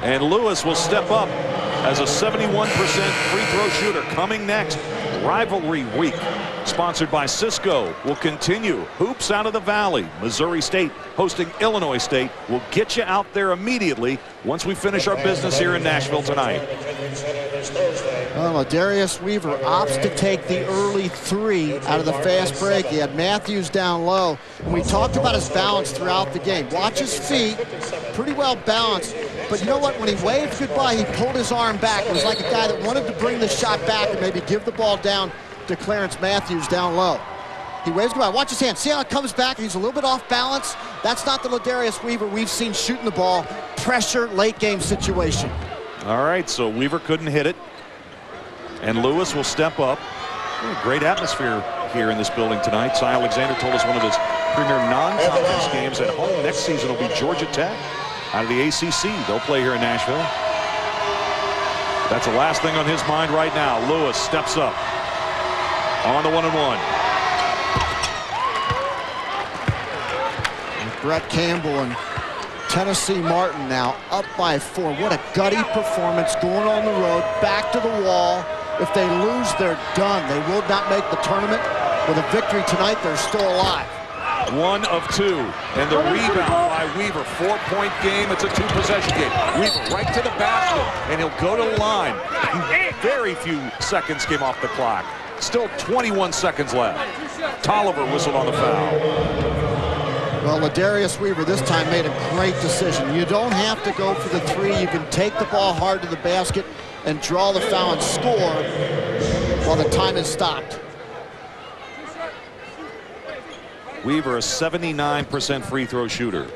And Lewis will step up as a 71% free throw shooter. Coming next, rivalry week. Sponsored by Cisco will continue. Hoops out of the Valley. Missouri State hosting Illinois State. We'll get you out there immediately once we finish our business here in Nashville tonight. Well, Darius Weaver opts to take the early three out of the fast break. He had Matthews down low. And we talked about his balance throughout the game. Watch his feet, pretty well balanced. But you know what? When he waved goodbye, he pulled his arm back. It was like a guy that wanted to bring the shot back and maybe give the ball down to Clarence Matthews down low. He waves goodbye. Watch his hand. See how it comes back? He's a little bit off balance. That's not the Ladarius Weaver we've seen shooting the ball. Pressure, late game situation. All right, so Weaver couldn't hit it. And Lewis will step up. Great atmosphere here in this building tonight. Cy Alexander told us one of his premier non-conference games at home next season will be Georgia Tech out of the ACC. They'll play here in Nashville. That's the last thing on his mind right now. Lewis steps up on the 1-and-1. Brett Campbell and Tennessee Martin now up by 4. What a gutty performance going on the road, back to the wall. If they lose, they're done. They will not make the tournament. With a victory tonight, they're still alive. 1 of 2. And the rebound by Weaver. 4-point game. It's a 2-possession game. Weaver right to the basket, and he'll go to the line. Very few seconds came off the clock. Still 21 seconds left. Tolliver whistled on the foul. Well, Ladarius Weaver this time made a great decision. You don't have to go for the three. You can take the ball hard to the basket and draw the foul and score while the time is stopped. Weaver, a 79% free throw shooter.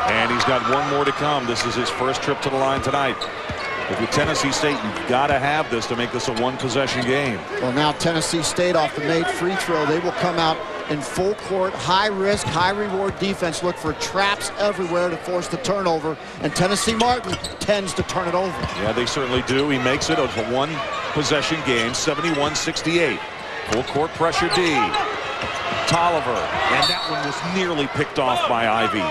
And he's got one more to come. This is his first trip to the line tonight. If you're Tennessee State, you've got to have this to make this a one-possession game. Well, now Tennessee State off the made free throw. They will come out in full court, high risk, high reward defense. Look for traps everywhere to force the turnover. And Tennessee Martin tends to turn it over. Yeah, they certainly do. He makes it a one-possession game, 71-68. Full court pressure D. Tolliver, and that one was nearly picked off by Ivy.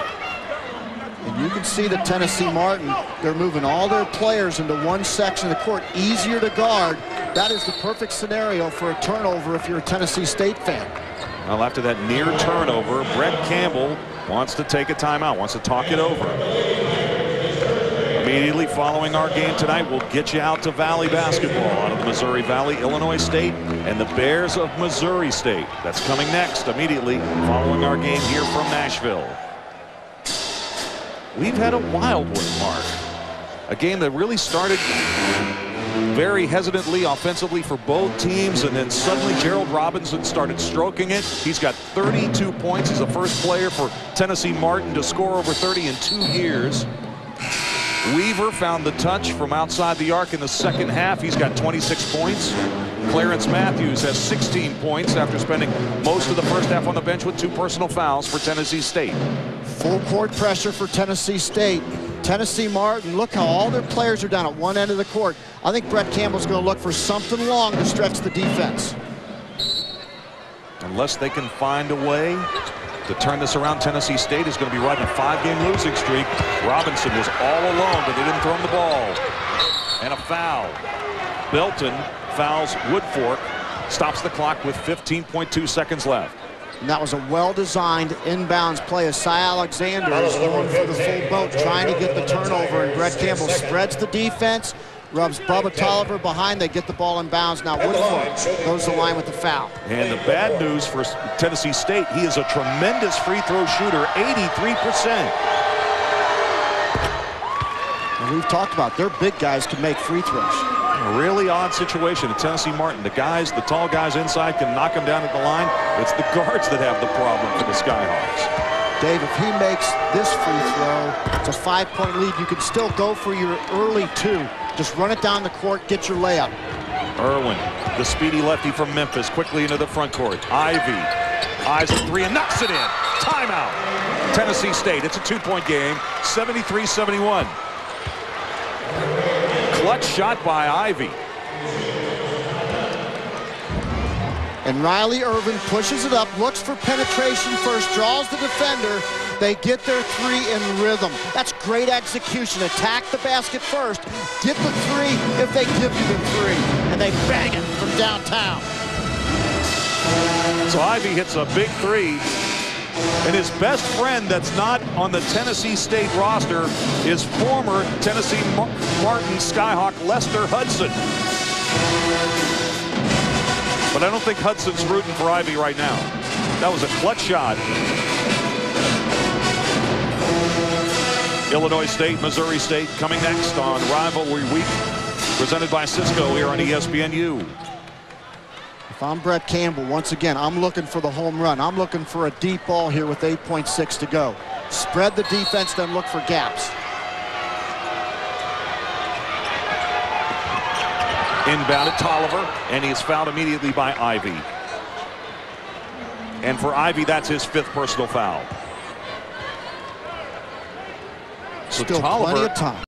And you can see that Tennessee Martin, they're moving all their players into one section of the court, easier to guard. That is the perfect scenario for a turnover if you're a Tennessee State fan. Well, after that near turnover, Brett Campbell wants to take a timeout, wants to talk it over. Immediately following our game tonight, we'll get you out to Valley basketball out of the Missouri Valley, Illinois State, and the Bears of Missouri State. That's coming next immediately following our game here from Nashville. We've had a wild one, Mark. A game that really started very hesitantly offensively for both teams, and then suddenly Gerald Robinson started stroking it. He's got 32 points. He's the first player for Tennessee Martin to score over 30 in 2 years. Weaver found the touch from outside the arc in the second half. He's got 26 points. Clarence Matthews has 16 points after spending most of the first half on the bench with 2 personal fouls for Tennessee State. Full court pressure for Tennessee State. Tennessee Martin, look how all their players are down at one end of the court. I think Brett Campbell's going to look for something long to stretch the defense. Unless they can find a way to turn this around, Tennessee State is going to be riding a 5-game losing streak. Robinson was all alone, but they didn't throw him the ball. And a foul. Belton fouls Woodfork, stops the clock with 15.2 seconds left. And that was a well-designed inbounds play as Cy Alexander is going for the full boat, trying to get the turnover, and Brett Campbell spreads the defense, rubs Bubba Tolliver behind. They get the ball in bounds. Now Woodfork goes to the line with the foul. And the bad news for Tennessee State, he is a tremendous free throw shooter, 83%. And we've talked about their big guys can make free throws. A really odd situation at Tennessee Martin. The tall guys inside can knock him down at the line. It's the guards that have the problem for the Skyhawks. Dave, if he makes this free throw, it's a 5-point lead. You can still go for your early 2. Just run it down the court, get your layup. Irwin, the speedy lefty from Memphis, quickly into the front court. Ivy eyes a 3 and knocks it in. Timeout. Tennessee State. It's a 2-point game, 73-71. Clutch shot by Ivy. And Riley Irvin pushes it up, looks for penetration first, draws the defender. They get their three in rhythm. That's great execution. Attack the basket first, get the three if they give you the three, and they bang it from downtown. So Ivy hits a big three, and his best friend that's not on the Tennessee State roster is former Tennessee Martin Skyhawk Lester Hudson. But I don't think Hudson's rooting for Ivy right now. That was a clutch shot. Illinois State, Missouri State coming next on Rivalry Week, presented by Cisco here on ESPNU. If I'm Brett Campbell, once again, I'm looking for the home run. I'm looking for a deep ball here with 8.6 to go. Spread the defense, then look for gaps. Inbounded Tolliver, and he is fouled immediately by Ivy. And for Ivy, that's his 5th personal foul. So still Tolliver, plenty of time.